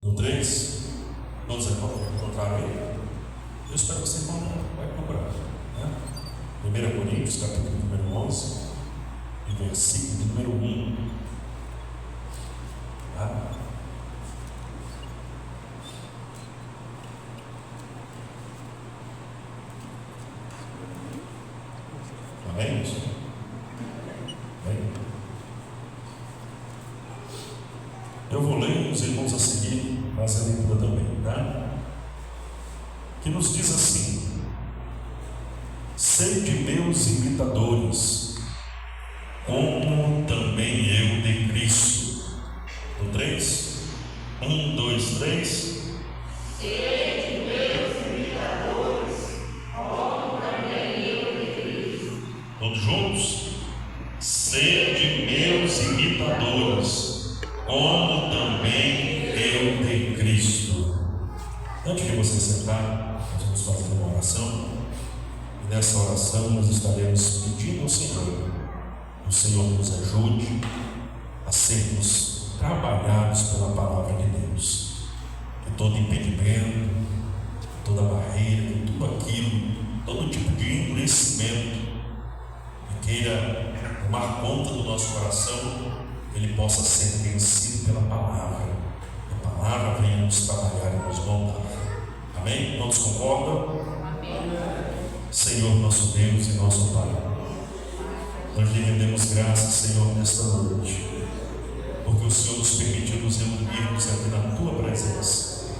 No 3, todos encontraram aí? Eu espero que você vai procurar. Né? 1 Coríntios, capítulo número 11, e versículo número 1. Tá? Amém? Amém? Eu vou ler, os irmãos a seguir, fazem a leitura também, tá? Que nos diz assim: sede meus imitadores, como também eu de Cristo. No 3, 1, 2, 3. Sede meus imitadores, como também eu de Cristo. Todos juntos? Sede meus imitadores, como também eu de Cristo. Antes de você sentar, nós vamos fazer uma oração. E nessa oração nós estaremos pedindo ao Senhor, que o Senhor nos ajude a sermos trabalhados pela palavra de Deus. Que todo impedimento, toda barreira, tudo aquilo, todo tipo de endurecimento que queira tomar conta do nosso coração, ele possa ser vencido pela palavra. A palavra venha nos trabalhar e nos moldar. Amém? Todos concordam? Amém. Senhor nosso Deus e nosso Pai, nós lhe rendemos graças, Senhor, nesta noite, porque o Senhor nos permitiu nos reunirmos aqui na Tua presença.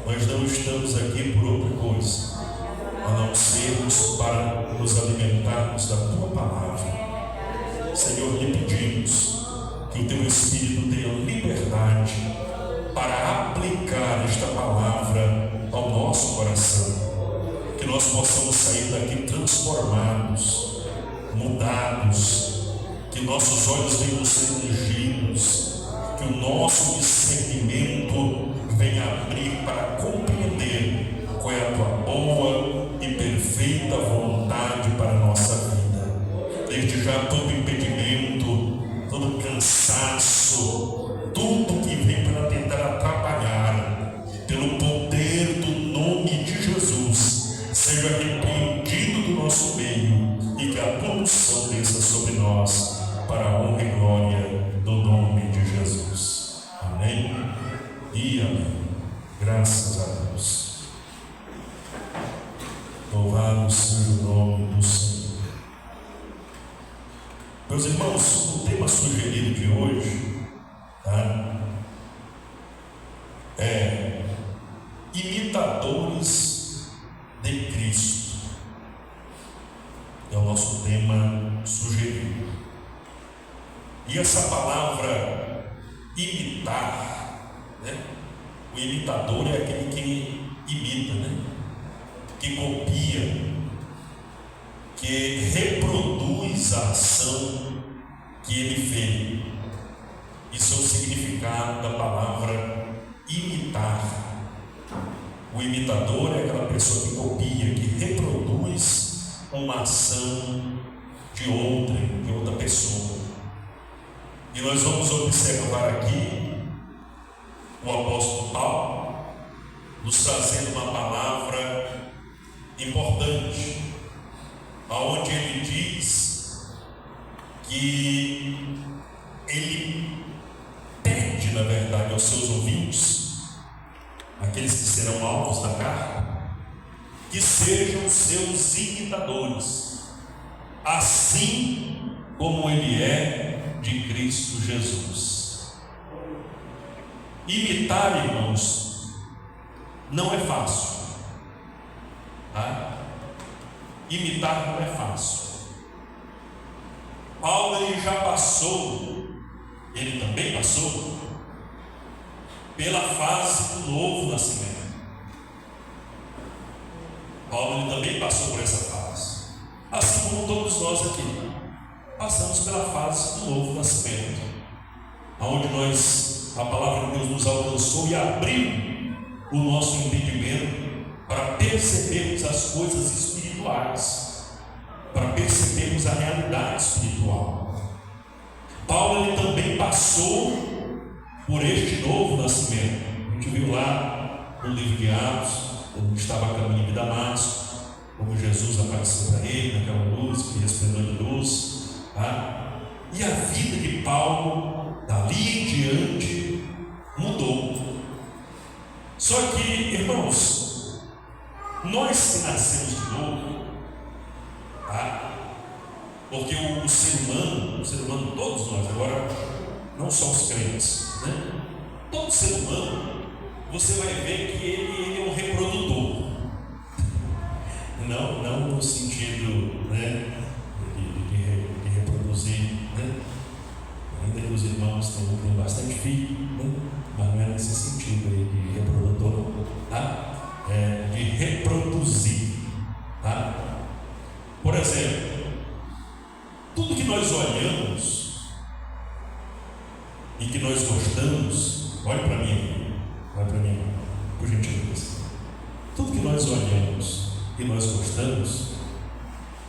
Nós não estamos aqui por outra coisa, a não sermos para nos alimentarmos da Tua palavra. Senhor, lhe pedimos que o Teu Espírito tenha liberdade para aplicar esta palavra ao nosso coração, que nós possamos sair daqui transformados, mudados, que nossos olhos venham ser ungidos, que o nosso discernimento venha abrir para compreender qual é a Tua boa e perfeita vontade para a nossa vida. Desde já todo impedimento, todo cansaço, tudo que vem para tentar atrapalhar, pelo poder do nome de Jesus, seja repreendido do nosso meio e que a Tua unção desça sobre nós, para a honra e glória do nome de Jesus. Amém e amém. Graças a Deus. Louvado seja o nome do Senhor. Meus irmãos, o tema sugerido de hoje, tá, é imitadores de Cristo. É o nosso tema sugerido. E essa palavra imitar, né? O imitador é aquele que imita, né? Que copia, que reproduz a ação que ele fez. Isso é o significado da palavra imitar. O imitador é aquela pessoa que copia, que reproduz uma ação de outra pessoa. E nós vamos observar aqui o apóstolo Paulo nos trazendo uma palavra importante, aonde ele diz que ele pede, na verdade, aos seus ouvintes, aqueles que serão alvos da carta, que sejam seus imitadores, assim como ele é de Cristo Jesus. Imitar, irmãos, não é fácil, tá? Imitar não é fácil. Paulo ele já passou, ele também passou pela fase do novo nascimento. Paulo ele também passou por essa fase, assim como todos nós aqui passamos pela fase do novo nascimento, onde a palavra de Deus nos alcançou e abriu o nosso entendimento para percebermos as coisas espirituais, para percebermos a realidade espiritual. Paulo ele também passou por este novo nascimento. A gente gente viu lá no livro de Atos, quando estava a caminho de Damasco, como Jesus apareceu para ele naquela luz, que resplendor de luz, tá? E a vida de Paulo, dali em diante, mudou. Só que, irmãos, nós que nascemos de novo, tá? Porque o ser humano, todos nós, agora, não só os crentes, né? Todo ser humano, você vai ver que ele é um reprodutor. Não no sentido, né, de reproduzir, né? Ainda que os irmãos têm bastante filho, né? Mas não é nesse sentido aí de reprodutor, tá? É de reproduzir, tá? Por exemplo, tudo que nós olhamos e que nós gostamos, olhe para mim, por gentileza. Tudo que nós olhamos e nós gostamos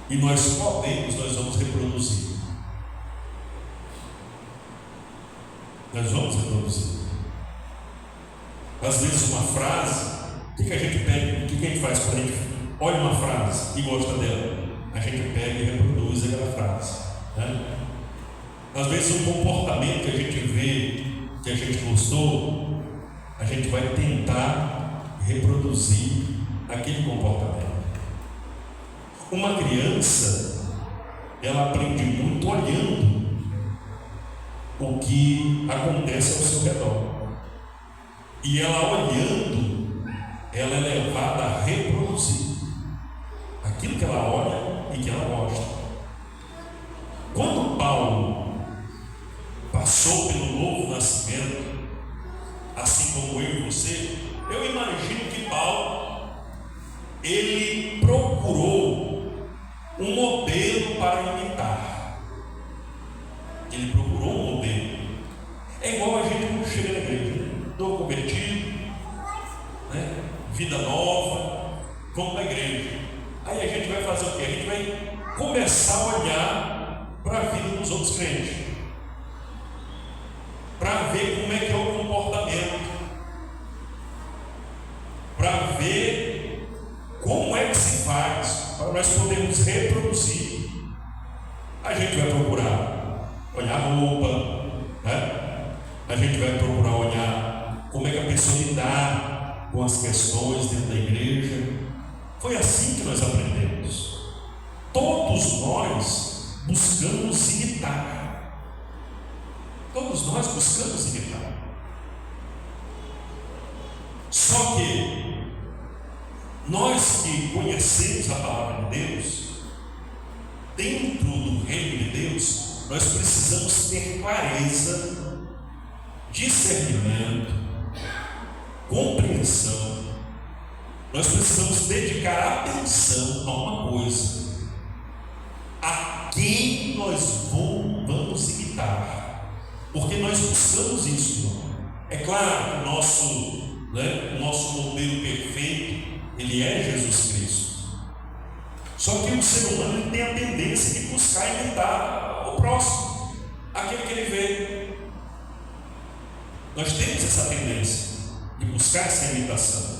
e nós podemos, nós vamos reproduzir. Nós vamos reproduzir. Às vezes uma frase, o que a gente pega, o que a gente faz quando a gente olha uma frase e gosta dela? A gente pega e reproduz aquela frase, né? Às vezes um comportamento que a gente vê, que a gente gostou, a gente vai tentar reproduzir aquele comportamento. Uma criança, ela aprende muito olhando o que acontece ao seu redor. E ela olhando, ela é levada a reproduzir aquilo que ela olha e que ela gosta. Quando Paulo passou pelo novo nascimento, assim como eu e você, eu imagino que Paulo, ele procurou um modelo para imitar. Ele procurou um modelo. É igual a gente quando chega na igreja, estou convertido, né? Vida nova, vamos para a igreja. Aí a gente vai fazer o quê? A gente vai começar a olhar para a vida dos outros crentes, para ver como é que é o comportamento, para ver como é que se faz, para nós podermos reproduzir. A gente vai procurar olhar a roupa, né? A gente vai procurar olhar como é que a pessoa lidar com as questões dentro da igreja. Foi assim que nós aprendemos. Todos nós buscamos imitar. Todos nós buscamos imitar. Só que nós que conhecemos a palavra de Deus, dentro do reino de Deus, nós precisamos ter clareza, discernimento, compreensão. Nós precisamos dedicar atenção a uma coisa: a quem nós vamos imitar, porque nós buscamos isso, irmão. É claro que o nosso modelo perfeito, ele é Jesus Cristo. Só que o ser humano ele tem a tendência de buscar imitar o próximo, aquele que ele vê. Nós temos essa tendência de buscar essa imitação.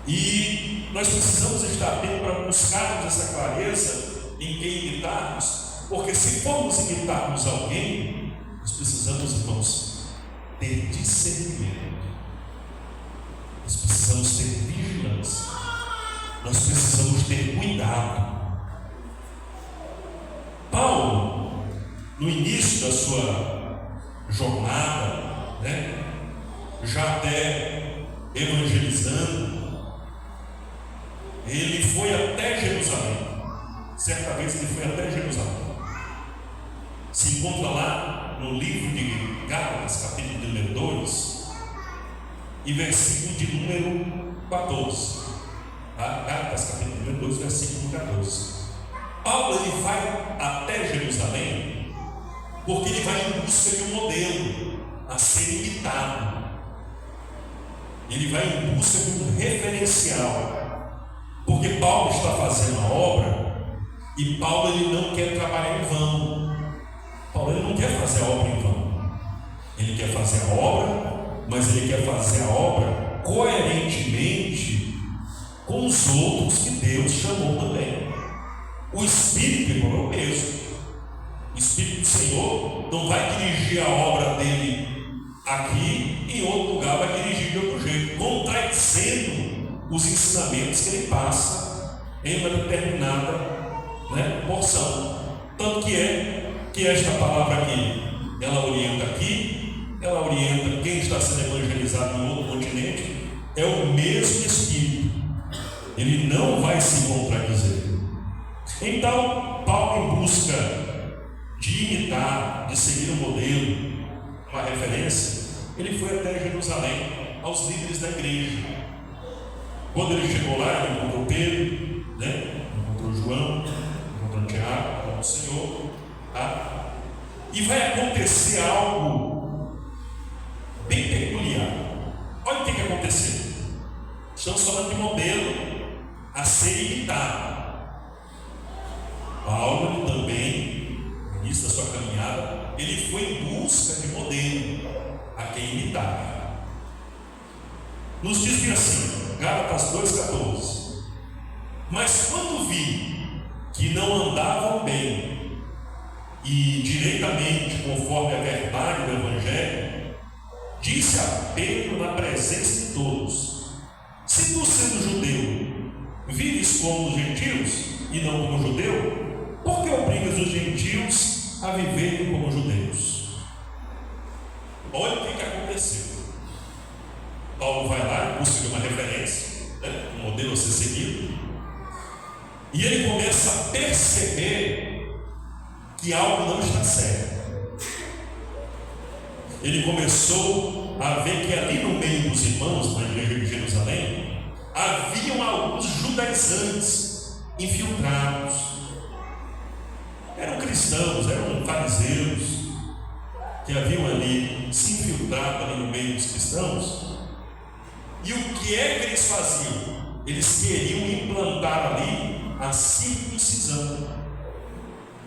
E nós precisamos estar atentos para buscarmos essa clareza em quem imitarmos, porque se formos imitarmos alguém, nós precisamos, irmãos, ter discernimento, nós precisamos ter vigilância, nós precisamos ter cuidado. Paulo, no início da sua jornada, né, já até evangelizando, ele foi até Jerusalém. Certa vez ele foi até Jerusalém. Se encontra lá no livro de Gálatas, capítulo número 2, e versículo de número 14. Gálatas, capítulo número 2, versículo 14. Paulo ele vai até Jerusalém porque ele vai em busca de um modelo a ser imitado. Ele vai em busca de um referencial. Porque Paulo está fazendo a obra e Paulo ele não quer trabalhar em vão. Paulo ele não quer fazer a obra em vão. Ele quer fazer a obra mas ele quer fazer a obra coerentemente com os outros que Deus chamou também. O Espírito é o mesmo. O Espírito do Senhor não vai dirigir a obra dele aqui e em outro lugar vai dirigir de outro jeito, contradizendo os ensinamentos que ele passa em uma determinada porção. Tanto que esta palavra aqui, ela orienta aqui, ela orienta quem está sendo evangelizado em outro continente, é o mesmo Espírito. Ele não vai se contradizer. Então, Paulo, em busca de imitar, de seguir um modelo, uma referência, ele foi até Jerusalém, aos líderes da igreja. Quando ele chegou lá, ele encontrou Pedro, encontrou João, encontrou Tiago, encontrou o Senhor, e vai acontecer algo bem peculiar. Olha o que aconteceu. Estamos falando de modelo a ser imitado. Paulo também, no início da sua caminhada, ele foi em busca de modelo a quem imitar. Nos diz assim, Gálatas 2,14: mas quando vi que não andavam bem e direitamente conforme a verdade do Evangelho, disse a Pedro na presença de todos: se tu, sendo judeu, vives como os gentios e não como judeu, por que obrigas os gentios a viverem como judeus? Olha o que aconteceu. Paulo vai lá, busca de uma referência, um modelo a ser seguido, e ele começa a perceber que algo não está certo. Ele começou a ver que ali no meio dos irmãos, na igreja de Jerusalém, haviam alguns judaizantes infiltrados. Eram cristãos, eram fariseus, que haviam ali se infiltrado ali no meio dos cristãos. E o que é que eles faziam? Eles queriam implantar ali a circuncisão.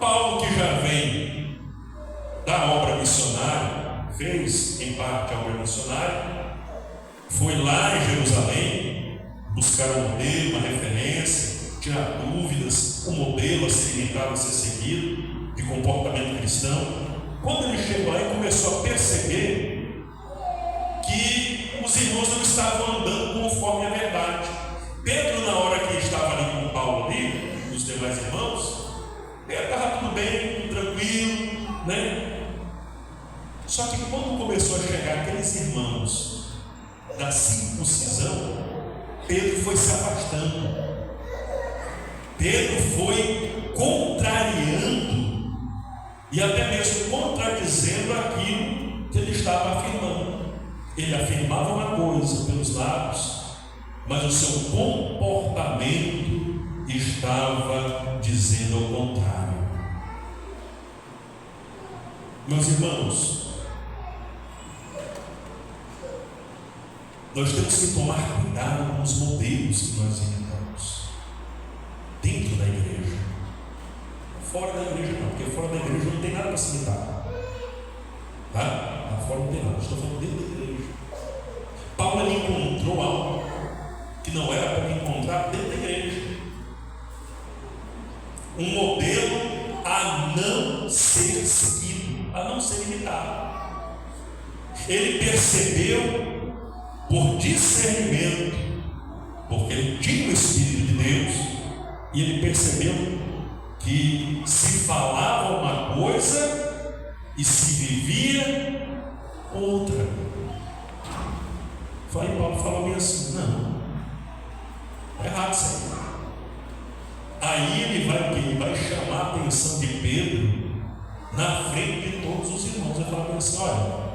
Paulo, que já vem da obra missionária, fez em parte a obra missionária, foi lá em Jerusalém buscar um modelo, uma referência, tirar dúvidas, um modelo a ser imitado, a ser seguido, de comportamento cristão. Quando ele chegou lá e começou a perceber que os irmãos não estavam andando conforme a verdade. Pedro, na hora que estava ali com Paulo ali, e os demais irmãos, estava tudo bem, tudo tranquilo, Só que quando começou a chegar aqueles irmãos da circuncisão, Pedro foi se afastando. Pedro foi contrariando e até mesmo contradizendo aquilo que ele estava afirmando. Ele afirmava uma coisa pelos lábios, mas o seu comportamento estava dizendo ao contrário. Meus irmãos, nós temos que tomar cuidado com os modelos que nós imitamos dentro da igreja. Fora da igreja não, porque fora da igreja não tem nada para se imitar. Lá fora não tem nada, estou falando dentro da igreja. Paulo ali encontrou algo que não era para encontrar dentro da igreja. Um modelo a não ser seguido, a não ser imitado. Ele percebeu por discernimento, porque ele tinha o Espírito de Deus, e ele percebeu que se falava uma coisa e se vivia outra. Paulo falou bem assim: não, é errado isso aí. Ele vai o quê? Ele vai chamar a atenção de Pedro na frente de todos os irmãos. Ele fala assim: olha,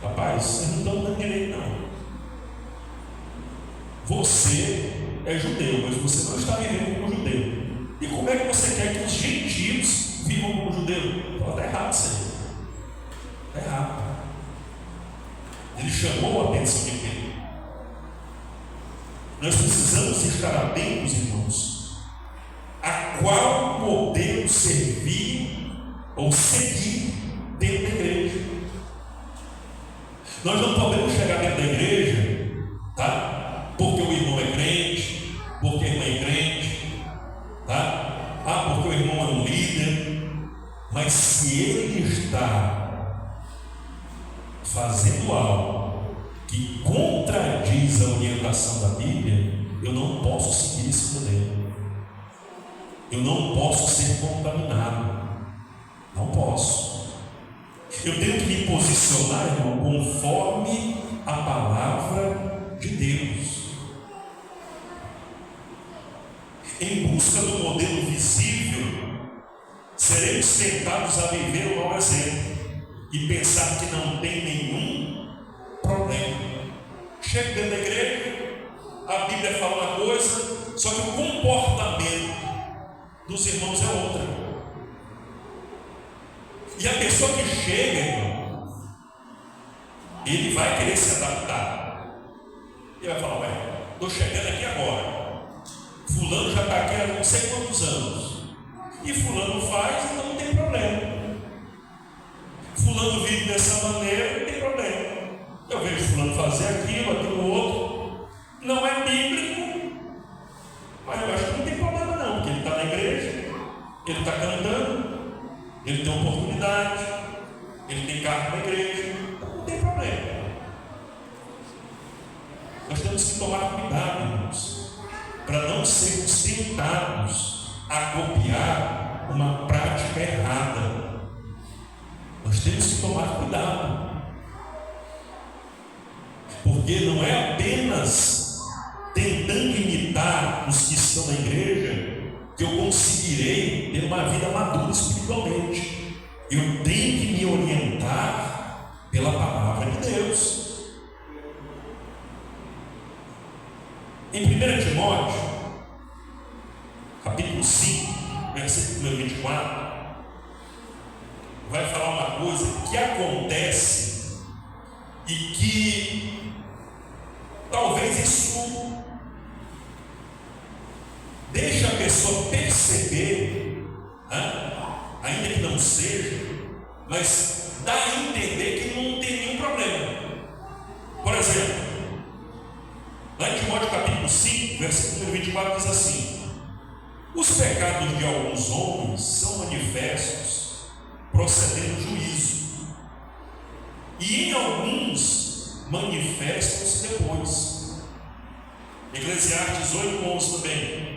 rapaz, vocês não estão dando direito não. Você é judeu, mas você não está vivendo como judeu. E como é que você quer que os gentios vivam como judeu? Está errado isso aí. Está errado. Ele chamou a atenção de Pedro. Nós precisamos estar atentos, irmãos, a qual modelo servir ou seguir dentro da igreja. Nós não podemos dentro da igreja, tá? Porque o irmão é crente, porque a irmã é crente, tá? Porque o irmão é um líder. Mas se ele está fazendo algo que contradiz a orientação da Bíblia, eu não posso seguir esse modelo. Eu não posso ser contaminado. Não posso. Eu tenho que me posicionar, irmão, conforme a palavra de Deus, em busca do modelo visível. Seremos tentados a viver o mau exemplo e pensar que não tem nenhum problema. Chego dentro da igreja, a Bíblia fala uma coisa, só que o comportamento dos irmãos é outra. E a pessoa que chega, irmão, ele vai querer se adaptar. Ele vai falar: ué, estou chegando aqui agora, fulano já está aqui há não sei quantos anos, e fulano faz, então não tem problema. Fulano vive dessa maneira, não tem problema. Eu vejo fulano fazer aquilo outro, não é bíblico, mas eu acho que não tem problema não, porque ele está na igreja, ele está cantando, ele tem oportunidade, ele tem cargo na igreja, então não tem problema. Nós temos que tomar cuidado, irmãos, para não sermos tentados a copiar uma prática errada. Nós temos que tomar cuidado, porque não é apenas tentando imitar os que estão na igreja que eu conseguirei ter uma vida madura espiritualmente. Eu tenho que me orientar pela palavra de Deus. Em 1 Timóteo capítulo 5, versículo 24, vai falar uma coisa que acontece e que talvez isso deixe a pessoa perceber, ainda que não seja, mas dá a entender que não tem nenhum problema. Por exemplo, lá em Timóteo capítulo 5, versículo 24 diz assim: os pecados de alguns homens são manifestos, procedendo do juízo, e em alguns manifestam-se depois. Eclesiastes 8:11 também: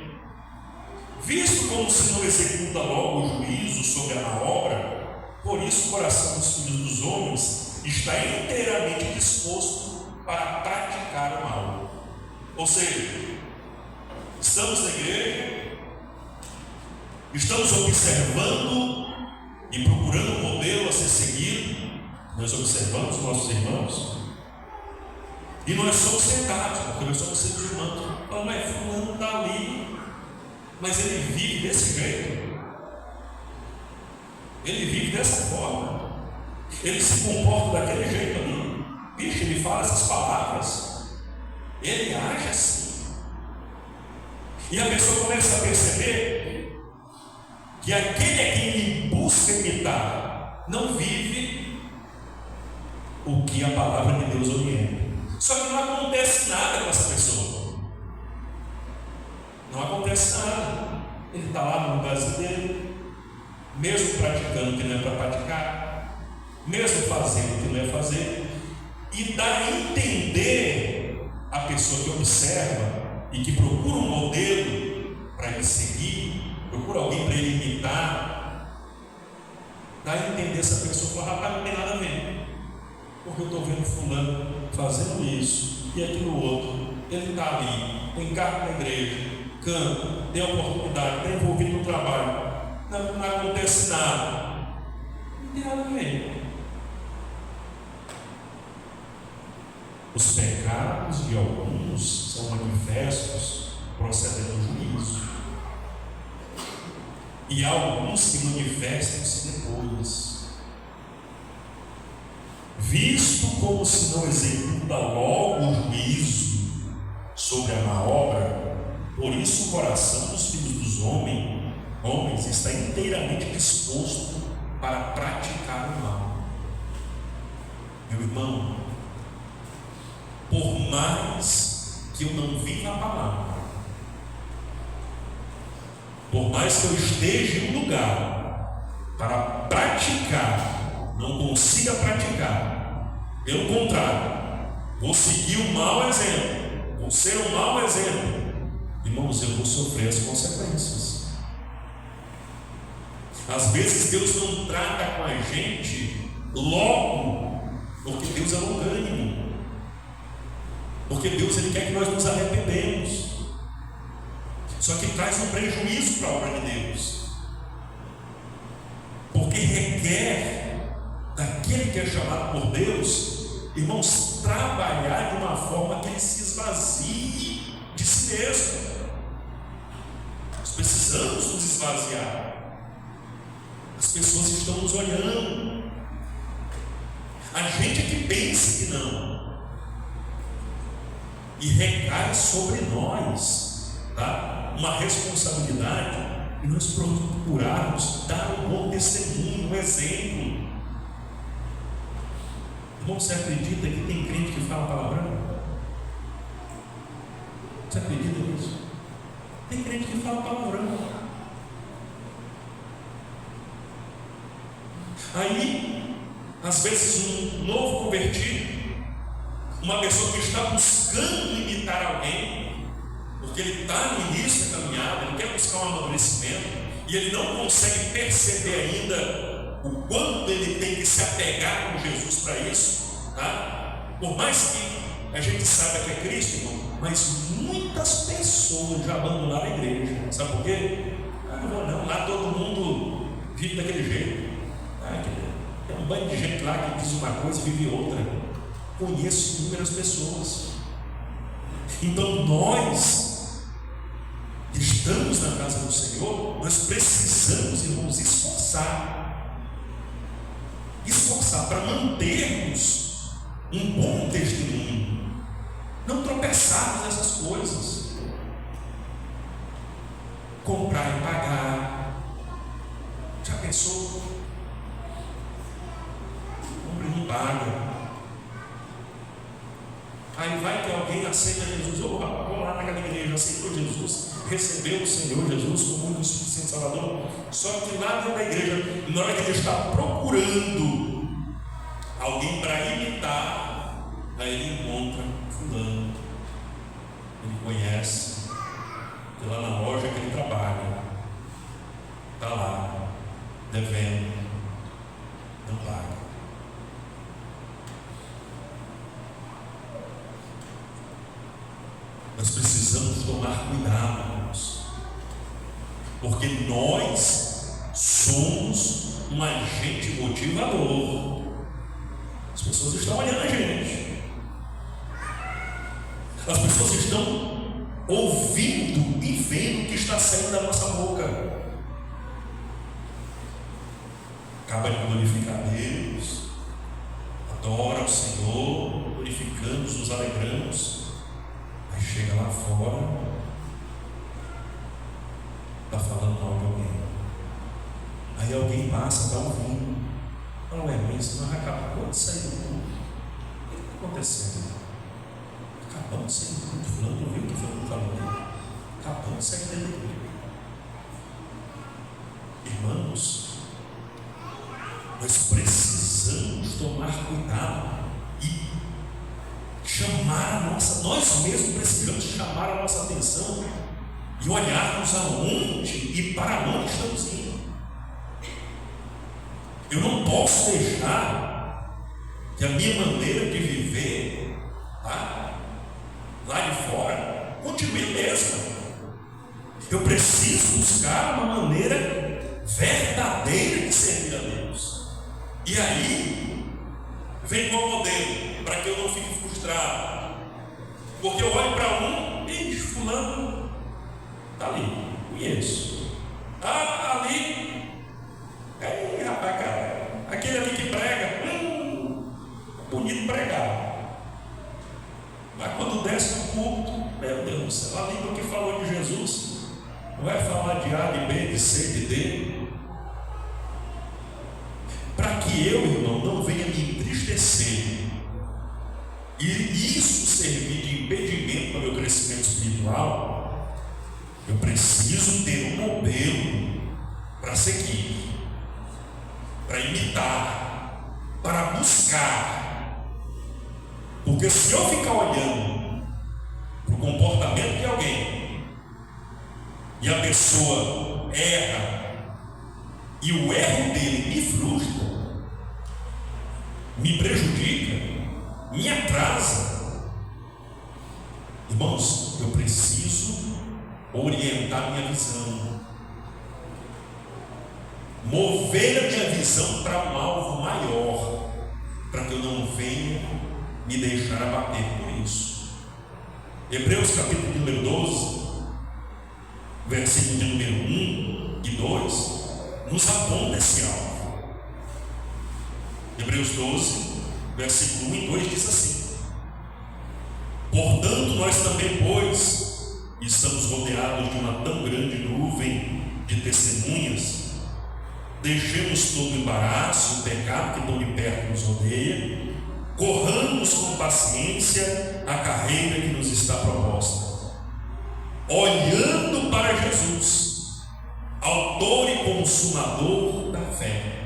visto como se não executa logo o juízo sobre a má obra, por isso o coração dos filhos dos homens está inteiramente disposto para praticar o mal. Ou seja, estamos na igreja, estamos observando e procurando um modelo a ser seguido. Nós observamos os nossos irmãos e nós somos tentados, porque nós somos seres humanos. Mas fulano está ali, mas ele vive desse jeito, ele vive dessa forma, ele se comporta daquele jeito ali. Bicho, ele fala essas palavras, ele age assim. E a pessoa começa a perceber que aquele a quem ele busca imitar não vive o que a palavra de Deus orienta. Só que não acontece nada com essa pessoa. Não acontece nada. Ele está lá no lugarzinho dele, mesmo praticando o que não é para praticar, mesmo fazendo o que não é fazer, e dá a entender a pessoa que observa e que procura um modelo para ele seguir, procura alguém para ele imitar, dá a entender essa pessoa, fala: rapaz, não tem nada a ver, porque eu estou vendo fulano fazendo isso e aquilo outro, ele está ali, tem cargo na igreja, canta, tem oportunidade, está envolvido no trabalho, não acontece nada, não tem nada a ver. Os pecados de alguns são manifestos procedendo do juízo, e há alguns que manifestam-se depois. Visto como se não executa logo o juízo sobre a má obra, por isso o coração dos filhos dos homens está inteiramente disposto para praticar o mal. Meu irmão, por mais que eu não viva a palavra, por mais que eu esteja em um lugar para praticar, não consiga praticar, pelo contrário, vou seguir o mau exemplo, vou ser um mau exemplo, irmãos, eu vou sofrer as consequências. Às vezes Deus não trata com a gente logo, porque Deus é longânimo, porque Deus Ele quer que nós nos arrependemos, só que traz um prejuízo para a obra de Deus, porque requer daquele que é chamado por Deus, irmãos, trabalhar de uma forma que ele se esvazie de si mesmo. Nós precisamos nos esvaziar. As pessoas estão nos olhando. A gente é que pensa que não. E recai sobre nós, tá? Uma responsabilidade e nós procurarmos dar um bom testemunho, um exemplo. Irmão, você acredita que tem crente que fala palavrão? Você acredita nisso? Tem crente que fala palavrão. Aí, às vezes, um novo convertido, uma pessoa que está buscando imitar alguém, porque ele está no início da caminhada, ele quer buscar um amadurecimento, e ele não consegue perceber ainda o quanto ele tem que se apegar com Jesus para isso, tá? Por mais que a gente saiba que é Cristo, irmão, mas muitas pessoas já abandonaram a igreja. Sabe por quê? Não, lá todo mundo vive daquele jeito. Tem um bando de gente lá que diz uma coisa e vive outra. Conheço inúmeras pessoas. Então nós que estamos na casa do Senhor, nós precisamos, irmãos, esforçar para mantermos um bom testemunho, não tropeçarmos nessas coisas, comprar e pagar. Já pensou? Compra e não paga. Aí vai que alguém aceita Jesus, vou lá naquela igreja, aceitou Jesus, recebeu o Senhor Jesus como único suficiente Salvador. Só que lá dentro da igreja, na hora que ele está procurando alguém para imitar, aí ele encontra fulano, ele conhece, que lá na loja que ele trabalha, está lá, devendo, não paga. Nós precisamos tomar cuidado, irmãos, porque nós somos um agente motivador. As pessoas estão olhando a gente, as pessoas estão ouvindo e vendo o que está saindo da nossa boca. Acaba de glorificar Deus, adora o Senhor, glorificamos, nos alegramos. Aí chega lá fora, está falando mal de alguém. Aí alguém passa, está ouvindo. Fala, mas nós acabamos de sair do culto. O que está acontecendo? Acabamos de sair do culto. Fulano ouviu o que Fulano falou. Acabamos de sair do culto. Irmãos, nós precisamos tomar cuidado e chamar a nossa, nós mesmos precisamos chamar a nossa atenção e olharmos aonde e para onde estamos indo. Eu não posso deixar que a minha maneira de viver lá de fora continue a mesma. Eu preciso buscar uma maneira verdadeira de servir a Deus. E aí vem qual modelo? Para que eu não fique frustrado. Porque eu olho para um e fulano está ali, conheço. Está ali. Aí, rapaz, cara, aquele ali que prega, bonito pregar. Mas quando desce no culto, meu Deus do céu, a língua que falou de Jesus, não vai falar de A, de B, de C, de D. Para que eu, irmão, não venha me entristecer e isso servir de impedimento para o meu crescimento espiritual, eu preciso ter um modelo para seguir, para imitar, para buscar. Porque se eu ficar olhando para o comportamento de alguém e a pessoa erra e o erro dele me frustra, me prejudica, me atrasa, irmãos, eu preciso orientar minha visão, mover a minha visão para um alvo maior, para que eu não venha me deixar abater por isso. Hebreus capítulo número 12, versículo de número 1 e 2 nos aponta esse alvo. Hebreus 12, versículo 1 e 2 diz assim: portanto, nós também, pois, estamos rodeados de uma tão grande nuvem de testemunhas, deixemos todo o embaraço, o pecado que tão de perto nos rodeia, corramos com paciência a carreira que nos está proposta, olhando para Jesus, autor e consumador da fé,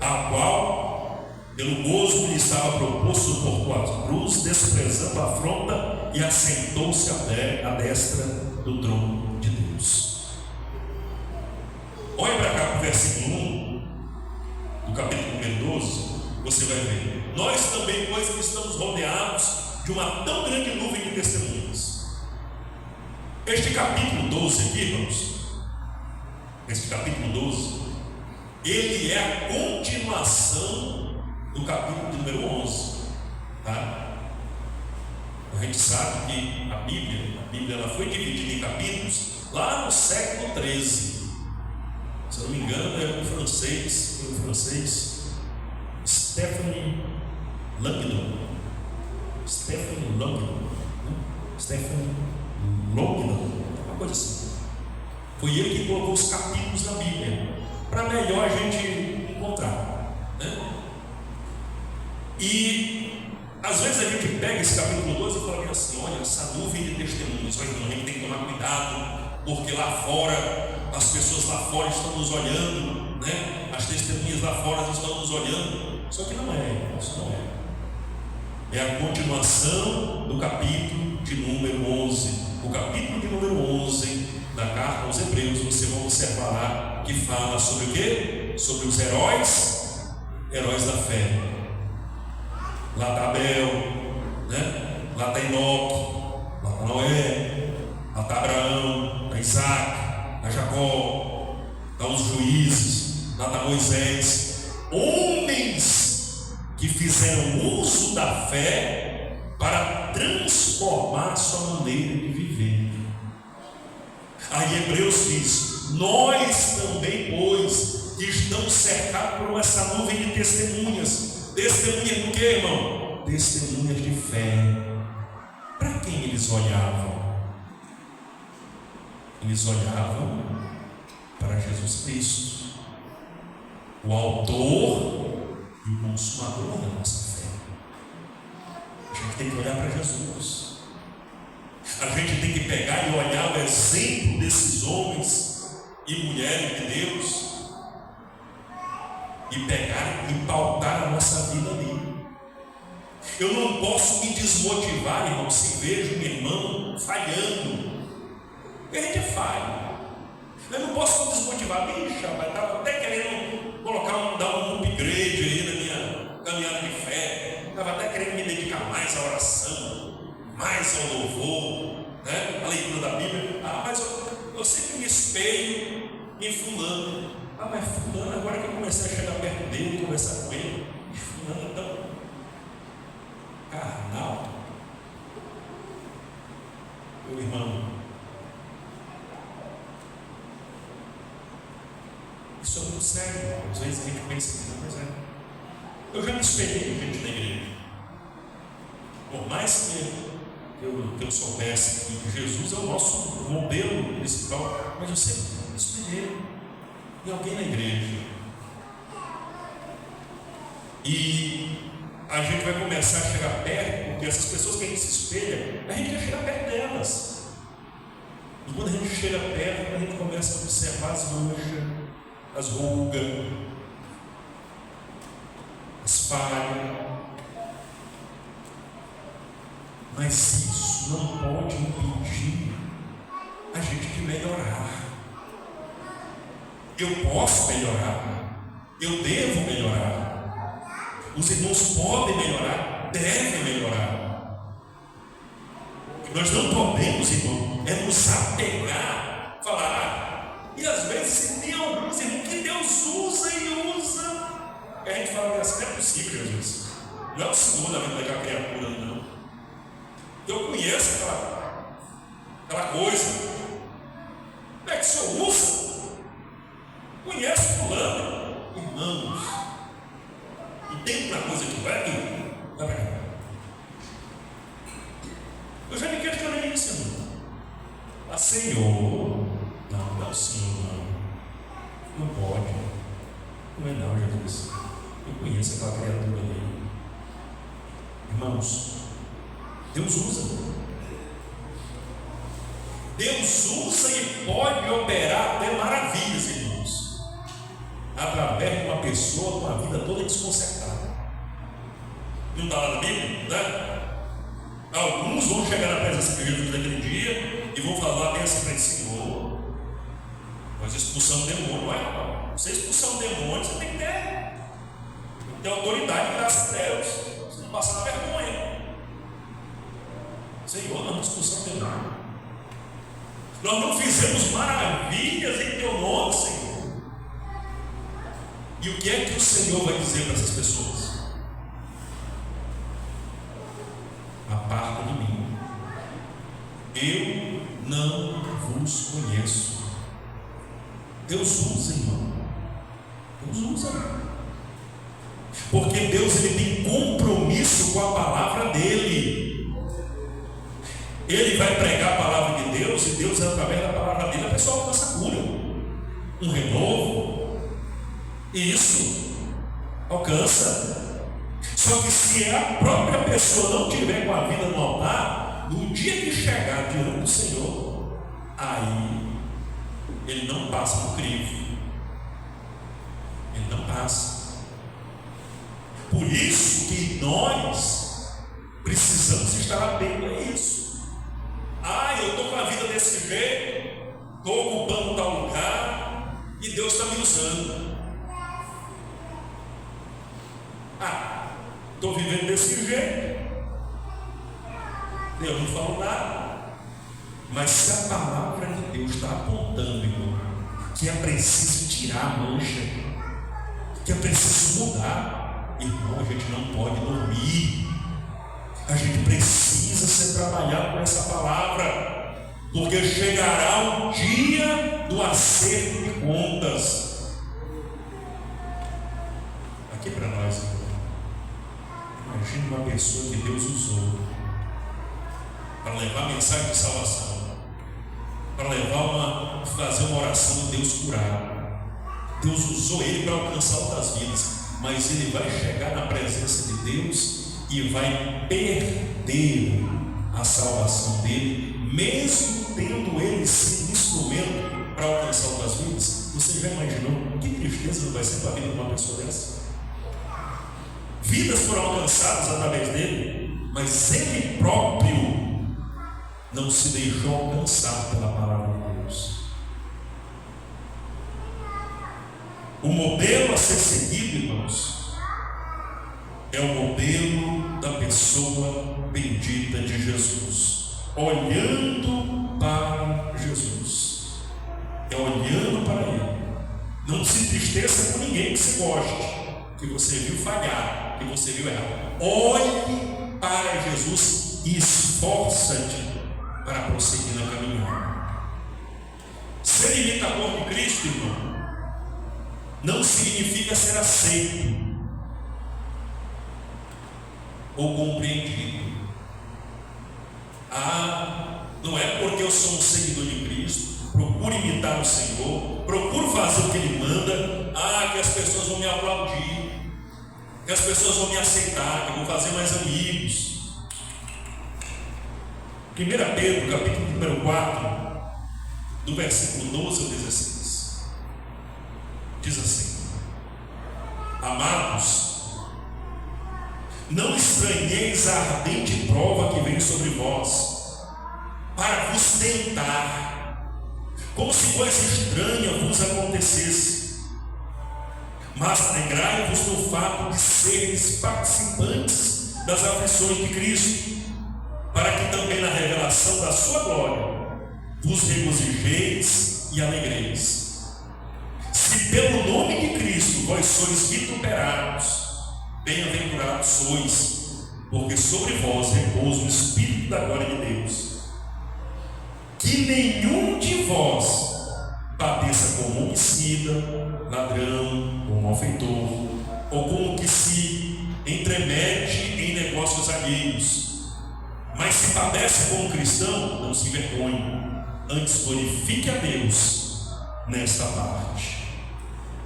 a qual, pelo gozo que lhe estava proposto, suportou a cruz, desprezando a afronta, e assentou-se à destra do trono de Deus. Olha para cá para o versículo 1 do capítulo número 12, você vai ver: nós também, pois, que estamos rodeados de uma tão grande nuvem de testemunhas. Este capítulo 12 aqui, irmãos, este capítulo 12, ele é a continuação do capítulo número 11, tá? A gente sabe que a Bíblia ela foi dividida em capítulos lá no século 13. Se eu não me engano, é o francês Stephen Langdon, uma coisa assim. Foi ele que colocou os capítulos na Bíblia, para melhor a gente encontrar, né? E às vezes a gente pega esse capítulo 12 e fala assim: olha, essa nuvem de testemunhos, a gente tem que tomar cuidado, porque lá fora, as pessoas lá fora estão nos olhando, né? As testemunhas lá fora estão nos olhando. Só que não é, isso não é. É a continuação do capítulo de número 11. O capítulo de número 11 da carta aos Hebreus, você vai observar lá que fala sobre o quê? Sobre os heróis da fé. Lá está Abel, né? Lá está Enoque, lá está Noé, lá está Abraão, está Isaac, está Jacó, está os juízes, lá está Moisés. Homens que fizeram uso da fé para transformar sua maneira de viver. Aí Hebreus diz: nós também, pois, que estamos cercados por essa nuvem de testemunhas. Testemunhas do que, irmão? Testemunhas de fé. Para quem eles olhavam? Eles olhavam para Jesus Cristo, o autor e o consumador da nossa fé. A gente tem que olhar para Jesus. A gente tem que pegar e olhar o exemplo desses homens e mulheres de Deus e pegar e pautar a nossa vida ali. Eu não posso me desmotivar, irmão, se vejo meu irmão falhando. Porque a gente é falho. Eu não posso me desmotivar. Bicho, rapaz, estava até querendo dar um upgrade aí na minha caminhada de fé. Estava até querendo me dedicar mais à oração, mais ao louvor, né? A leitura da Bíblia. Mas eu sempre me espelho em fulano. Mas fulano, agora que eu comecei a chegar perto dele, conversar com ele, fulano é tão carnal. Meu irmão, isso é muito sério, irmão. Às vezes a gente pensa assim: mas é. Eu já me espelhei com gente da igreja. Por mais que eu soubesse que Jesus é o nosso modelo principal, mas eu sempre me espelhei em alguém na igreja. E a gente vai começar a chegar perto, porque essas pessoas que a gente se espelha, a gente quer chegar perto delas. E quando a gente chega perto, a gente começa a observar as manchas, as rugas, as falhas. Mas isso não pode impedir a gente de melhorar. Eu posso melhorar, eu devo melhorar, os irmãos podem melhorar, devem melhorar. Nós não podemos, irmão, nos apegar, falar, e às vezes tem alguns irmãos que Deus usa e usa, e a gente fala que assim, não é possível, Jesus, não é o Senhor na vida daquela criatura, não. Eu conheço aquela coisa, como é que o Senhor usa? Conhece o fulano, irmãos, e tem uma coisa que vai para cá. Eu já me questionei isso, irmão. Ah, Senhor, não é o Senhor, não pode, não é não, Jesus. Eu conheço aquela criatura ali. Irmãos, Deus usa. Deus usa e pode operar até maravilhas, irmãos, através de uma pessoa com a vida toda desconcertada. Não está lá na Bíblia, né? Alguns vão chegar na presença de Jesus naquele dia e vão falar bem assim para ele: Senhor, nós expulsamos demônio, não é, rapaz? Você expulsar um demônio, você tem que ter autoridade, graças a Deus. Você não passar vergonha. Senhor, nós não expulsamos demônio. Nós não fizemos maravilhas em teu nome, Senhor. E o que é que o Senhor vai dizer para essas pessoas? Aparta de mim, eu não vos conheço. Deus usa, irmão. Deus usa. Porque Deus, ele tem compromisso com a palavra dele. Ele vai pregar a palavra de Deus, e Deus, através da palavra dele, a pessoa alcança a cura, um renovo, e isso alcança. Só que se a própria pessoa não tiver com a vida no altar, no dia que chegar diante do Senhor, aí ele não passa no crivo, ele não passa. Por isso que nós precisamos estar atentos a isso. Eu estou com a vida desse jeito, estou ocupando tal lugar, e Deus está me usando. Estou vivendo desse jeito, Deus não falou nada. Mas se a palavra de Deus está apontando, irmão, que é preciso tirar a mancha, que é preciso mudar, irmão, a gente não pode dormir. A gente precisa ser trabalhado com essa palavra, porque chegará o dia do acerto de contas. Aqui para nós, imagine uma pessoa que Deus usou para levar a mensagem de salvação, para fazer uma oração de Deus curar. Deus usou ele para alcançar outras vidas, mas ele vai chegar na presença de Deus e vai perder a salvação dele, mesmo tendo ele sido instrumento para alcançar outras vidas. Você já imaginou que tristeza não vai ser para a vida de uma pessoa dessa? Vidas foram alcançadas através dele, mas ele próprio não se deixou alcançar pela palavra de Deus. O modelo a ser seguido, irmãos, é o modelo da pessoa bendita de Jesus, olhando para Jesus, é olhando para Ele. Não se entristeça com ninguém que você goste, que você viu falhar, que você viu errar. Olhe para Jesus e esforça-te para prosseguir na caminhada. Ser imitador de Cristo, irmão, não significa ser aceito ou compreendido. Não é porque eu sou um seguidor de Cristo, procuro imitar o Senhor, procuro fazer o que Ele manda, que as pessoas vão me aplaudir, que as pessoas vão me aceitar, que eu vou fazer mais amigos. 1 Pedro, capítulo número 4, do versículo 12 ao 16. Diz assim: amados, não estranheis a ardente prova que vem sobre vós, para vos tentar, como se coisa estranha vos acontecesse. Mas alegrai-vos no fato de seres participantes das aflições de Cristo, para que também na revelação da sua glória vos regozijeis e alegreis. Se pelo nome de Cristo vós sois vituperados, bem-aventurados sois, porque sobre vós repousa o Espírito da glória de Deus. Que nenhum de vós padeça como homicida, ladrão, ou malfeitor, ou como que se entremete em negócios alheios. Mas se padece como cristão, não se envergonhe, antes glorifique a Deus nesta parte.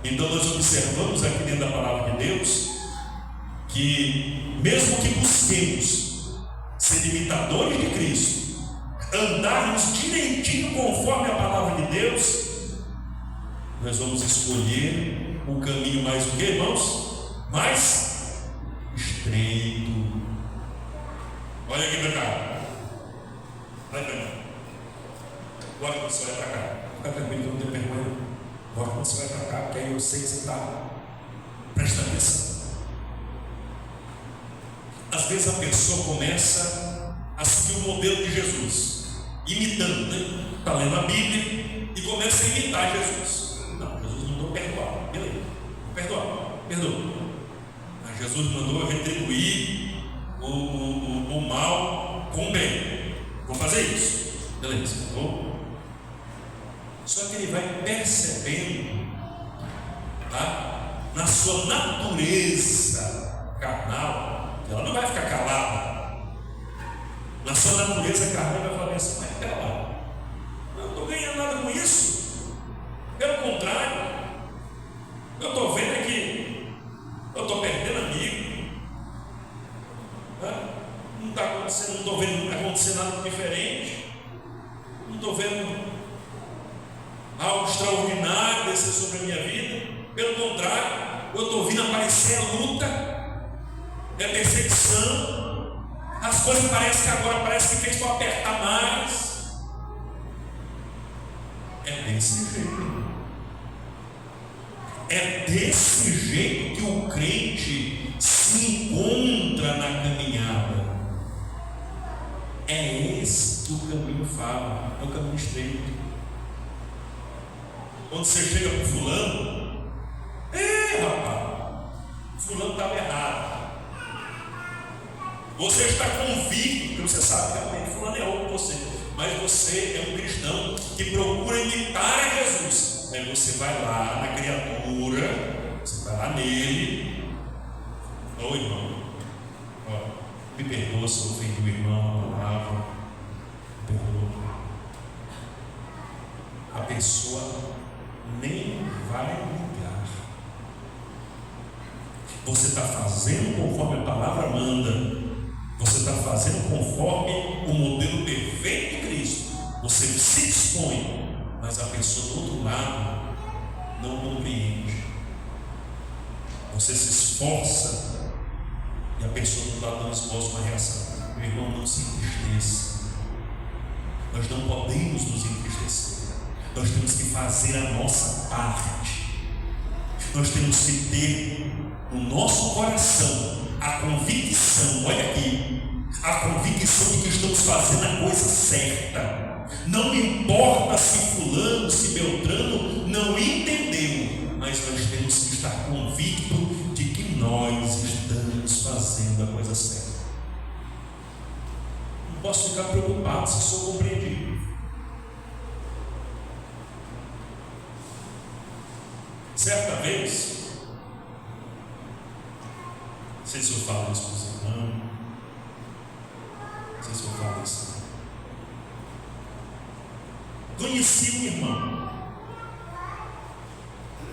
Então nós observamos aqui dentro da palavra de Deus que, mesmo que busquemos ser imitadores de Cristo, andarmos direitinho conforme a palavra de Deus, nós vamos escolher o caminho mais o que, irmãos? Mais estreito. Olha aqui para cá. Olha para cá. Agora quando você vai para cá, fica tranquilo que eu não tenho vergonha. Agora quando você vai para cá, porque aí eu sei que você está. Presta atenção. Às vezes a pessoa começa a seguir o modelo de Jesus, imitando, né? Está lendo a Bíblia e começa a imitar Jesus. Não, Jesus mandou perdoar. Beleza, vou perdoar, perdoa. Mas Jesus mandou retribuir o mal com o bem. Vou fazer isso. Beleza, vou. Só que ele vai percebendo, tá? Na sua natureza carnal, ela não vai ficar calada. Na sua natureza carnal, ele vai falar assim: mas pera lá, eu não estou ganhando nada com isso. Pelo contrário, eu estou vendo aqui, eu estou perdendo amigo. Não está acontecendo, não estou vendo acontecer nada diferente, não estou vendo algo extraordinário descer sobre a minha vida. Pelo contrário, eu estou ouvindo aparecer a luta, a perseguição, as coisas parecem que agora parece que fez para apertar mais. É desse jeito. É desse jeito que o crente se encontra na caminhada. É esse que o caminho fala, é o caminho estreito. Quando você chega para o fulano, rapaz, fulano estava errado. Você está convicto, porque você sabe que realmente fulano é outro que você, mas você é um cristão que procura imitar a Jesus. Aí você vai lá na criatura, você vai lá nele. Ô irmão, me perdoa se eu ofendi o irmão, a palavra, me perdoa. A pessoa nem vai ligar. Você está fazendo conforme a palavra manda. Você está fazendo conforme o modelo perfeito de Cristo. Você se dispõe, mas a pessoa do outro lado não compreende. Você se esforça e a pessoa do outro lado não esboça uma reação. Meu irmão, não se entristeça. Nós não podemos nos entristecer. Nós temos que fazer a nossa parte. Nós temos que ter no nosso coração a convicção, olha aqui, a convicção de que estamos fazendo a coisa certa. Não importa se fulano, se Beltrano não entendeu, mas nós temos que estar convictos de que nós estamos fazendo a coisa certa. Não posso ficar preocupado se sou compreendido. Certa vez, não sei se eu falo isso para os irmãos, não sei se eu falo isso. Conheci um irmão,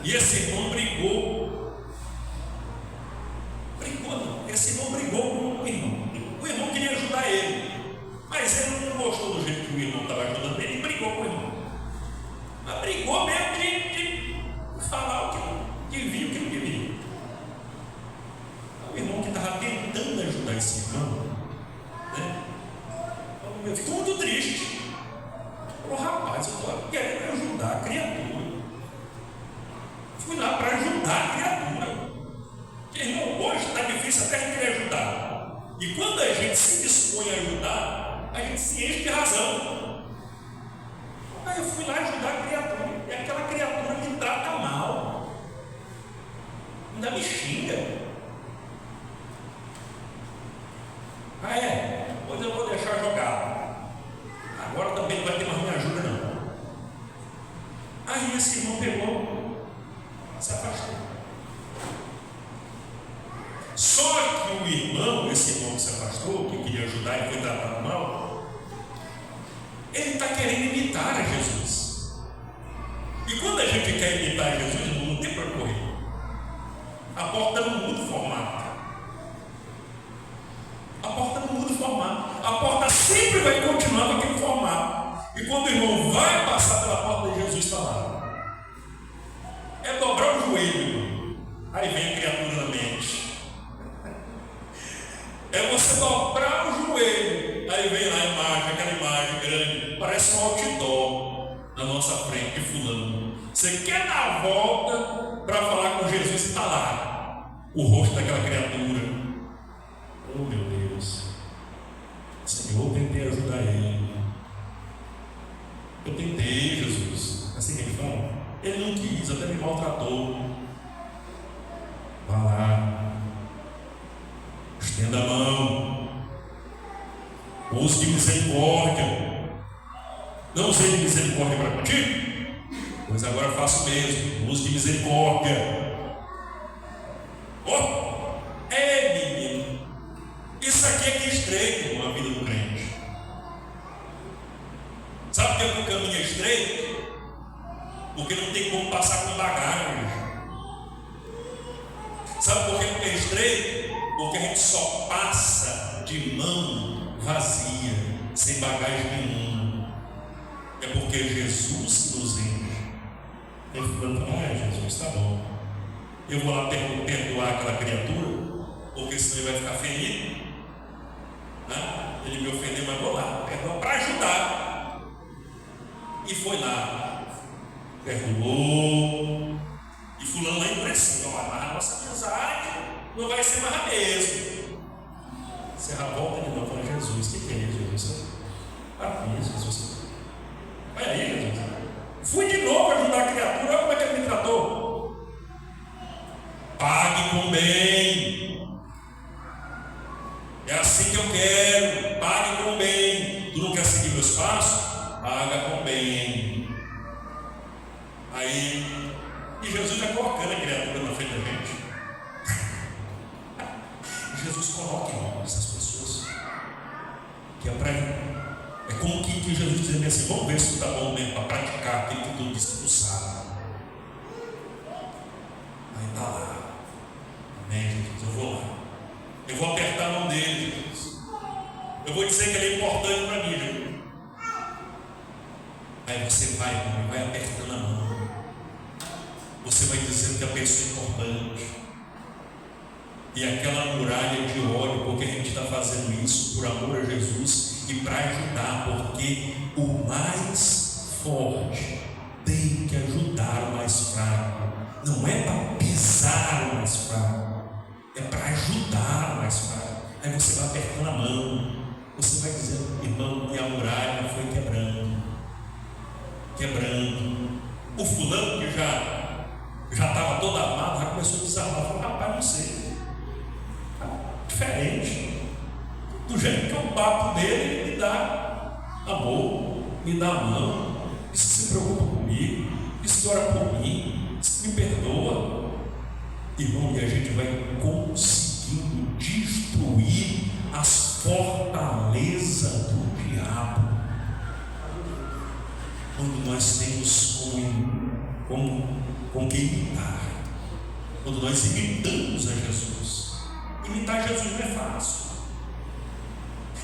e esse irmão brigou não, esse irmão brigou com o irmão. O irmão queria ajudar ele, mas ele não gostou Eu fico muito triste. Rapaz, eu estou querendo ajudar a criatura. Fui lá para ajudar a criatura. Irmão, hoje está difícil até querer ajudar. E quando a gente se dispõe a ajudar, a gente se enche de razão. Aí eu fui lá ajudar a criatura. E aquela criatura me trata mal. Ainda me xinga. Ah, é? Pois eu vou deixar jogar. Agora também não vai ter mais minha ajuda, não. Aí esse irmão pegou, se afastou. Só que o irmão, esse irmão que se afastou, que queria ajudar e foi tratado mal, ele está querendo imitar a Jesus. E quando a gente quer imitar Jesus, não tem para correr. A porta não muda o formato. A porta não muda o formato. A porta sempre vai continuar com aquele formato. E quando o irmão vai passar pela porta de Jesus, está lá. É dobrar o joelho. Aí vem a criatura na mente. É você dobrar o joelho. Aí vem lá a imagem, aquela imagem grande. Parece um outdoor na nossa frente de fulano. Você quer dar a volta para falar com Jesus e está lá. O rosto daquela criatura. Oh, meu Deus. Senhor, eu tentei ajudar ele. Eu tentei, Jesus. Assim que ele fala. Ele não quis, até me maltratou. Vá lá. Estenda a mão. Use de misericórdia. Não usei de misericórdia para contigo? Pois agora faço mesmo. Use de misericórdia. Oh! Menino. Isso aqui é que estreito a vida do crente. Sabe por que o caminho é estreito? Porque não tem como passar com bagagem. Sabe por que é estreito? Porque a gente só passa de mão vazia, sem bagagem nenhuma. É porque Jesus nos enche. Ele falou: Jesus, tá bom. Eu vou lá perdoar aquela criatura, porque senão ele vai ficar ferido. Ele me ofendeu, mas vou lá, perdoar para ajudar. E foi lá, perdoou. E fulano lá endureceu. Mas a nossa amizade não vai ser mais a mesma. Você volta de novo para Jesus. O que é isso, Jesus? Para isso, Jesus. Olha aí, Jesus. Fui de novo ajudar a criatura. Olha como é que ele me tratou. Pague com bem. É assim que eu quero. Pague com bem. Tu não quer seguir meus passos? Paga com bem. Aí, e Jesus vai colocando a criatura na frente da gente. Jesus coloca em essas pessoas. Que é para ele. É como que Jesus dizendo assim: vamos ver se tu está bom mesmo para praticar aquilo que tu disse que tu sabe. Aí está lá. Amém, Jesus? Eu vou lá. Eu vou apertar a mão dele, Jesus. Eu vou dizer que ele é importante para mim, Jesus. Aí você vai apertando a mão. Você vai dizendo que a pessoa é importante. E aquela muralha de ódio, porque a gente está fazendo isso por amor a Jesus e para ajudar, porque o mais forte tem que ajudar o mais fraco. Não é para pisar o mais fraco, é para ajudar o mais fraco. Aí você vai apertando a mão, você vai dizendo: irmão, minha muralha foi quebrando. O fulano que já estava todo armado, já começou a desarmar. Falou: rapaz, não sei. Diferente. Do jeito que eu bato nele, ele me dá amor, me dá a mão, diz que se preocupa comigo, diz que ora por mim, diz que me perdoa. Irmão, e a gente vai conseguindo destruir as fortalezas do diabo. Quando nós temos com quem imitar, quando nós imitamos a Jesus. Imitar Jesus não é fácil.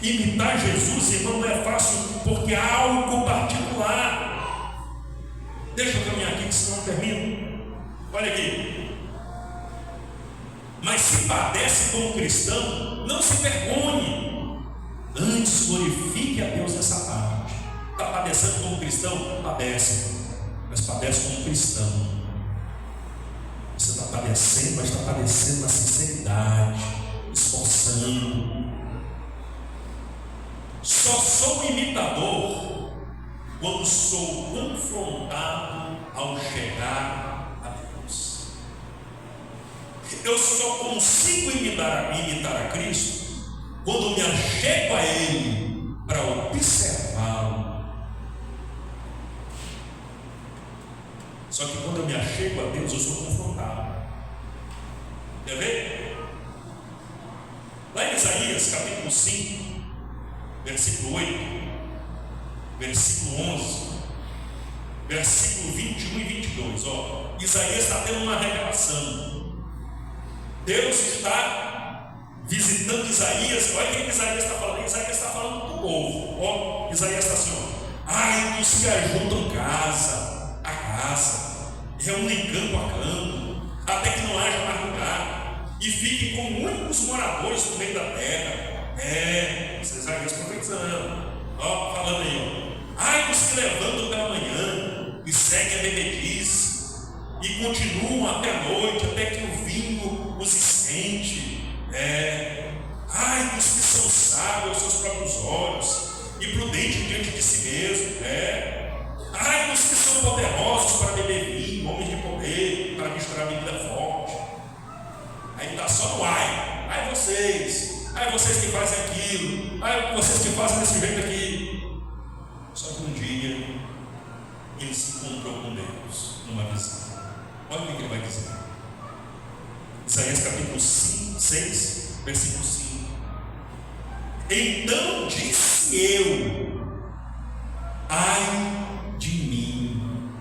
Imitar Jesus, irmão, não é fácil, porque há algo particular. Deixa eu caminhar aqui, que senão eu termino. Olha aqui. Mas se padece como cristão, não se vergonhe. Antes glorifique glorifique a Deus nessa parte. Está padecendo como cristão? Padece, mas padece como cristão. Você está padecendo, mas está padecendo na sinceridade, esforçando. Só sou imitador quando sou confrontado ao chegar a Deus. Eu só consigo imitar a Cristo quando me achego a Ele para observá-lo. Só que quando eu me achego a Deus, eu sou confrontado. Quer ver? Lá em Isaías capítulo 5, versículo 8, versículo 11, versículo 21 e 22. Isaías está tendo uma revelação. Deus está visitando Isaías. Olha o que Isaías está falando. Isaías está falando do povo. Isaías está assim: ai dos que ajuntam casa a casa, reúnem campo a campo, até que não haja mais lugar, e fiquem com muitos moradores no meio da terra. Isaías profetizando, falando aí, ai dos que levantam pela manhã e seguem a bebedice e continuam até a noite, até que o vinho os esquente. Ai dos que são sábios aos seus próprios olhos e prudentes diante de si mesmo. Ai dos que são poderosos para beber vinho, homens de poder, para misturar bebida forte. Aí está só no ai vocês que fazem aquilo, ai vocês que fazem desse jeito aqui. Só que um dia ele se encontrou com Deus numa visão. Olha o que ele vai dizer. Isaías capítulo 6, versículo 5. Então disse eu: ai de mim,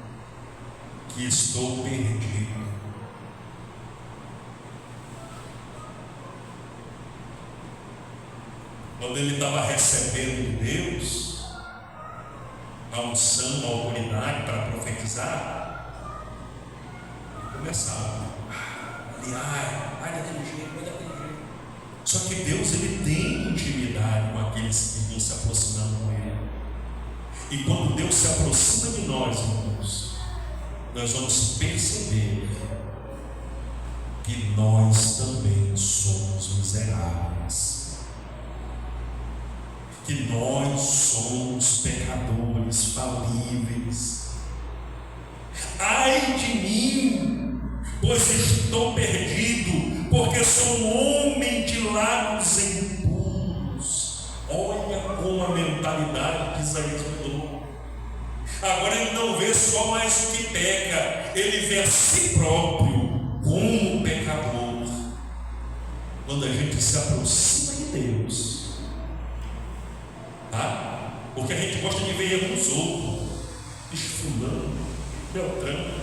que estou perdido. Quando ele estava recebendo de Deus a unção, a autoridade para profetizar, ele começava ai daquele jeito. Só que Deus, ele tem intimidade com aqueles que vão se aproximando com ele. E quando Deus se aproxima de nós, irmãos, nós vamos perceber que nós também somos miseráveis, que nós somos pecadores falíveis. Ai de mim, pois estou perdido, porque sou um homem de lábios impuros. Olha como a mentalidade de Isaías mudou. Agora ele não vê só mais o que peca, ele vê a si próprio como pecador. Quando a gente se aproxima de Deus, porque a gente gosta de ver erro nos outros, fulano, Beltrano,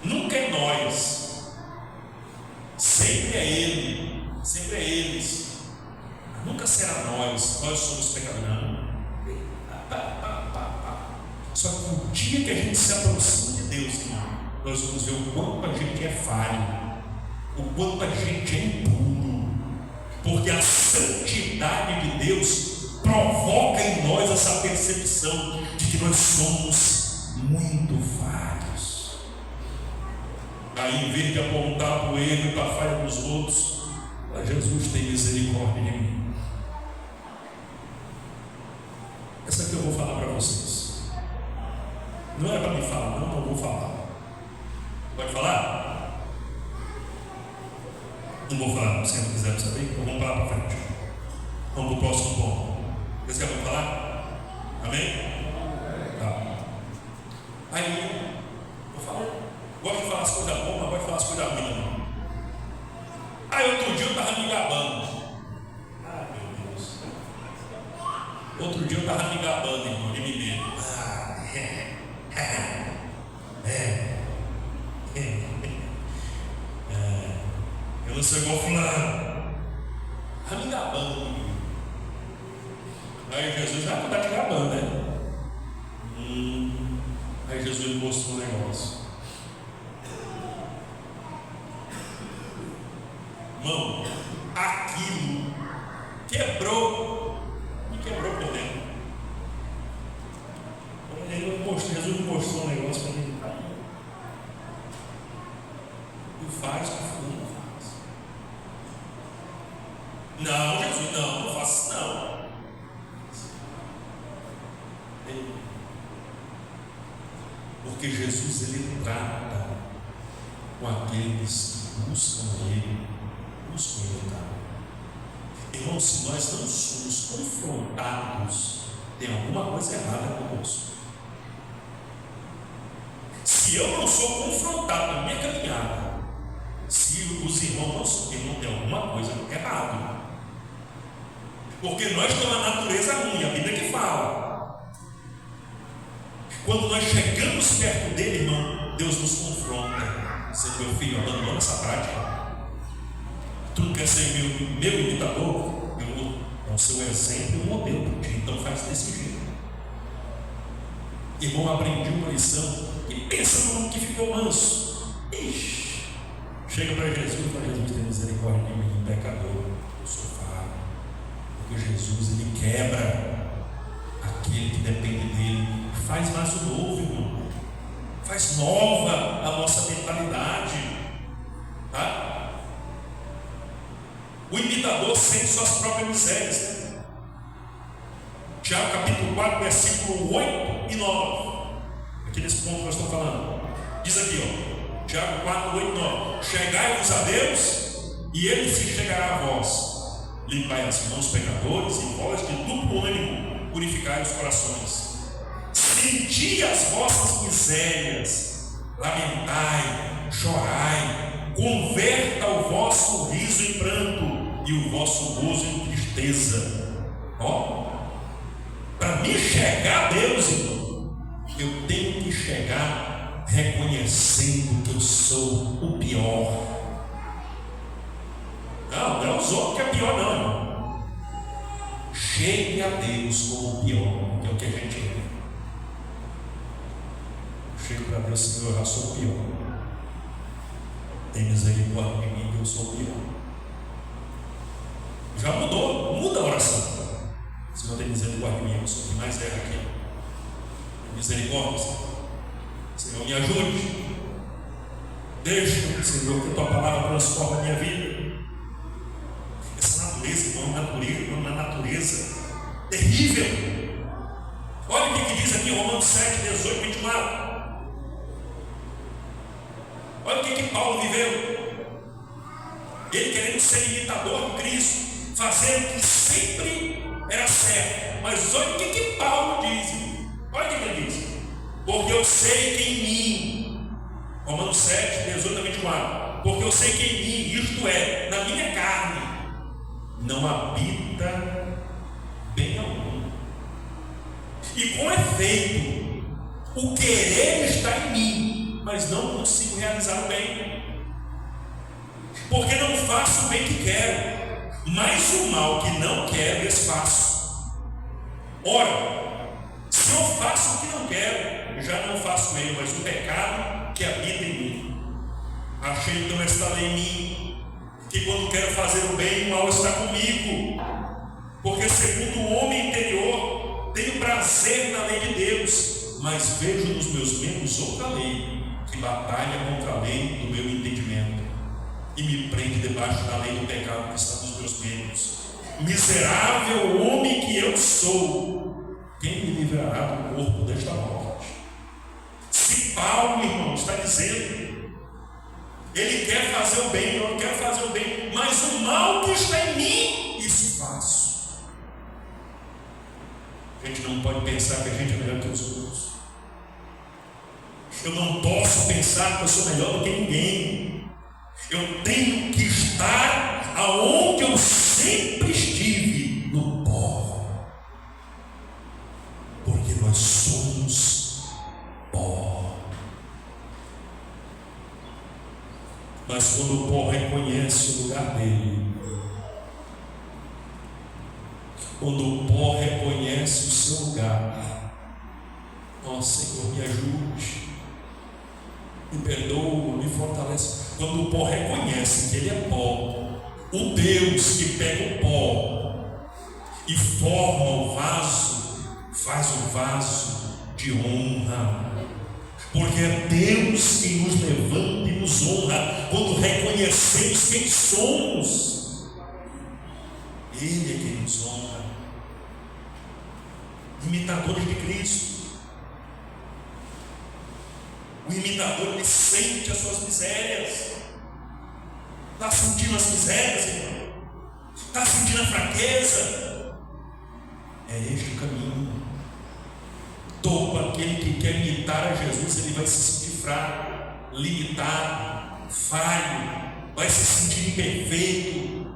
nunca é nós, sempre é ele, sempre é eles, nunca será nós somos pecadores. Só que o dia que a gente se aproxima de Deus, irmão, nós vamos ver o quanto a gente é falho, o quanto a gente é impuro, porque a santidade de Deus provoca em nós essa percepção de que nós somos muito falhos. Aí, em vez de apontar para o erro e para a falha dos outros, Jesus tem misericórdia de mim. Essa aqui eu vou falar para vocês. Não era para me falar, não, eu vou falar. Pode falar? Não vou falar, se não quiser saber, então vamos falar para frente. Vamos para o próximo ponto. Vocês querem falar? Amém? Tá. Aí, vou falar. Gosto de falar as coisas boas, mas gosto de falar as coisas ruins não. Aí outro dia eu estava me gabando. Meu Deus. Outro dia eu estava me gabando, irmão, de mim mesmo. Eu não sou igual fulano. Estava me gabando. Aí Jesus já está te gabando, né? Aí Jesus mostrou um negócio. Irmão, aquilo quebrou, me quebrou por dentro. Jesus mostrou um negócio para mim. Tu faz o que fulano faz. Não, Jesus, não faço isso não. Porque Jesus, ele trata com aqueles que buscam ele, buscam imitar. Irmão, se nós não somos confrontados, tem alguma coisa errada conosco. Se eu não sou confrontado na minha caminhada, se os irmãos não são, tem alguma coisa errada. Porque nós temos a natureza ruim, a Bíblia que fala. Quando nós chegamos perto dele, irmão, Deus nos confronta. Você, meu filho, abandona essa prática. Tu não quer ser meu imitador? Eu vou dar o seu exemplo e um modelo para ti. Então faz desse jeito. Irmão, aprendi uma lição. E pensa no homem que ficou manso. Ixi. Chega para Jesus e fala: Jesus, tem misericórdia de mim, pecador. Eu sou falho. Porque Jesus, ele quebra aquele que depende dele. Faz mais o novo, irmão. Faz nova a nossa mentalidade. Tá? O imitador sente suas próprias misérias. Tiago capítulo 4, versículo 8 e 9. Aqui nesse ponto que nós estamos falando. Diz aqui, ó. Tiago 4, 8 e 9. Chegai-vos a Deus, e ele se chegará a vós. Limpai as mãos, pecadores, e vós de duplo ânimo, purificai os corações. Senti as vossas misérias, lamentai, chorai, converta o vosso riso em pranto e o vosso gozo em tristeza. Ó, para me chegar a Deus, irmão, eu tenho que chegar reconhecendo que eu sou o pior. Não é os outros que é pior, não, irmão. Chegue a Deus como o pior, que é o que a gente é. Chego para Deus: Senhor, eu já sou o pior. Tem misericórdia de mim, que eu sou o pior. Já mudou, muda a oração. Senhor, tem misericórdia de mim, eu sou o que mais erra aqui. Tem misericórdia, Senhor, me ajude. Deixa, Senhor, que a tua palavra transforma a minha vida. Essa natureza, irmão, uma natureza terrível. Olha o que diz aqui em Romanos 7, 18, 24. Olha o que Paulo viveu. Ele querendo ser imitador de Cristo, fazendo o que sempre era certo. Mas olha o que Paulo diz. Olha o que ele diz: porque eu sei que em mim, Romanos 7, 18 a 24, porque eu sei que em mim, isto é, na minha carne, não habita bem algum. E com efeito, o querer está em mim, mas não consigo realizar o bem. Porque não faço o bem que quero, mas o mal que não quero desfaço. Ora, se eu faço o que não quero, já não faço ele, mas o pecado que habita em mim. Achei então esta lei em mim, que quando quero fazer o bem, o mal está comigo. Porque segundo o homem interior, tenho prazer na lei de Deus, mas vejo nos meus membros outra lei, que batalha contra a lei do meu entendimento, e me prende debaixo da lei do pecado que está nos meus membros. Miserável homem que eu sou, quem me livrará do corpo desta morte? Se Paulo, irmão, está dizendo, ele quer fazer o bem, eu quero fazer o bem, mas o mal que está em mim, isso faço. A gente não pode pensar que a gente é melhor que os outros. Eu não posso pensar que eu sou melhor do que ninguém. Eu tenho que estar aonde eu sempre estive, no pó. Porque nós somos pó. Mas quando o pó reconhece o lugar dele, quando o pó reconhece o seu lugar, ó Senhor, me ajude, me perdoa, me fortalece. Quando o pó reconhece que ele é pó, o Deus que pega o pó e forma o vaso, faz o vaso de honra. Porque é Deus quem nos levanta e nos honra quando reconhecemos quem somos. Ele é quem nos honra. Imitadores de Cristo. O imitador, ele sente as suas misérias. Está sentindo as misérias, irmão? Está sentindo a fraqueza? É este o caminho. Todo aquele que quer imitar a Jesus, ele vai se sentir fraco, limitado, falho, vai se sentir imperfeito.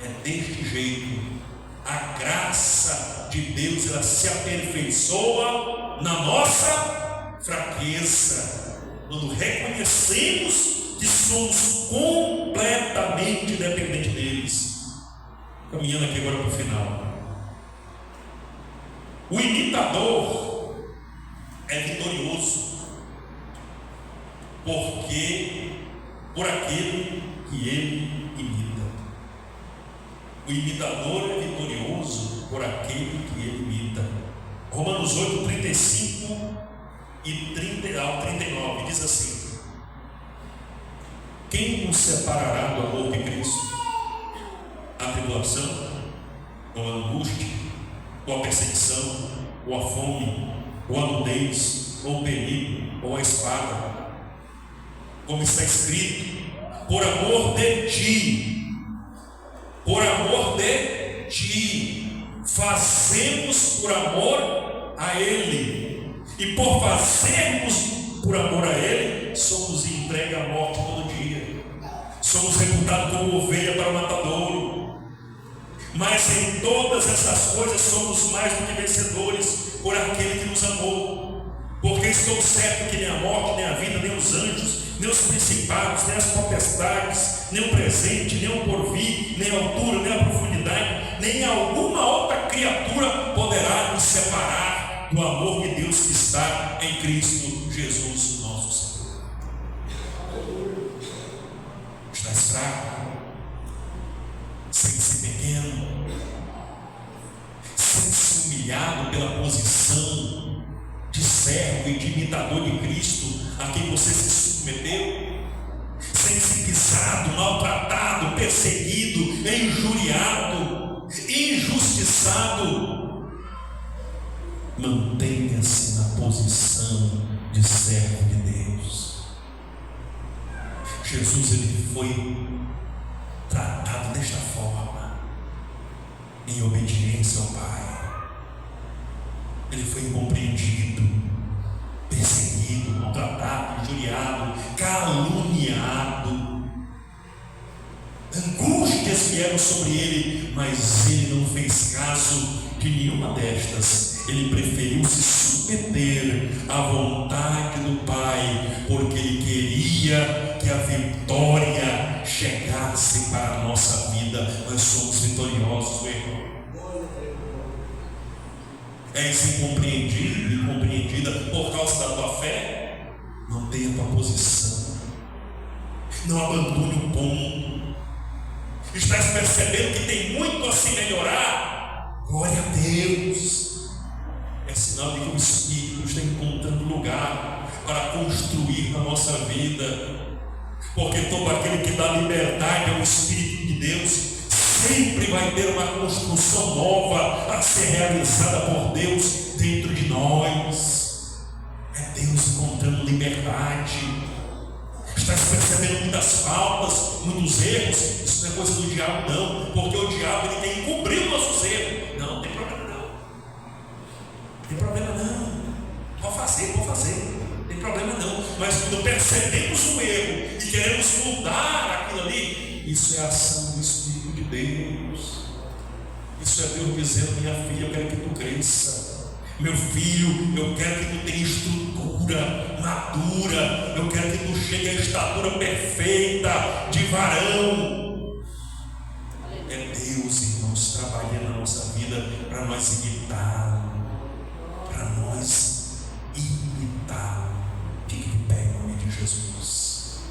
É deste jeito. A graça de Deus, ela se aperfeiçoa na nossa fraqueza. Quando reconhecemos que somos completamente dependentes deles. Caminhando aqui agora para o final. O imitador é vitorioso por aquele que ele imita. O imitador é vitorioso por aquele que ele imita. Romanos 8, 35 e 30 ao 39 diz assim: quem nos separará do amor de Cristo? A tribulação, ou a angústia, ou a perseguição, ou a fome, ou a nudez, ou o perigo, ou a espada. Como está escrito: por amor de ti, fazemos por amor a Ele. E por fazermos por amor a Ele, somos entregues à morte todo dia. Somos reputados como ovelha para o matadouro. Mas em todas essas coisas somos mais do que vencedores por aquele que nos amou. Porque estou certo que nem a morte, nem a vida, nem os anjos, nem os principados, nem as potestades, nem o presente, nem o porvir, nem a altura, nem a profundidade, nem alguma outra criatura poderá nos separar do amor de Deus que está em Cristo Jesus, nosso Senhor. Estás fraco, sente-se pequeno, sente-se humilhado pela posição de servo e de imitador de Cristo a quem você se submeteu, sente-se pisado, maltratado, perseguido, injuriado, injustiçado. Mantenha-se na posição de servo de Deus. Jesus, ele foi tratado desta forma, em obediência ao Pai. Ele foi incompreendido, perseguido, maltratado, injuriado, caluniado. Angústias vieram sobre ele, mas ele não fez caso de nenhuma destas. Ele preferiu se submeter à vontade do Pai, porque ele queria que a vitória chegasse para a nossa vida. Nós somos vitoriosos, meu irmão. És incompreendido, incompreendida por causa da tua fé? Mantenha a tua posição. Não abandone o ponto. Estás percebendo que tem muito a se melhorar? Glória a Deus. É sinal de que o Espírito está encontrando lugar para construir na nossa vida. Porque todo aquele que dá liberdade ao Espírito de Deus sempre vai ter uma construção nova a ser realizada por Deus dentro de nós. É Deus encontrando liberdade. Estás percebendo muitas faltas, muitos erros? Isso não é coisa do diabo, não. Porque o diabo, ele quer encobrir os nossos erros. Não tem problema não. Tem problema não. Pode fazer. Tem problema não. Mas quando percebemos o erro e queremos mudar aquilo ali, isso é a ação do Espírito de Deus. Isso é Deus dizendo: minha filha, eu quero que tu cresça. Meu filho, eu quero que tu tenha estrutura madura. Eu quero que tu chegue à estatura perfeita de varão. É Deus, irmãos, trabalhando na nossa vida para nós imitar. Para nós imitar. Fique de pé em nome de Jesus.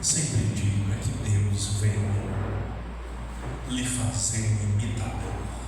sempre digo é que Deus venha lhe fazer um imitador.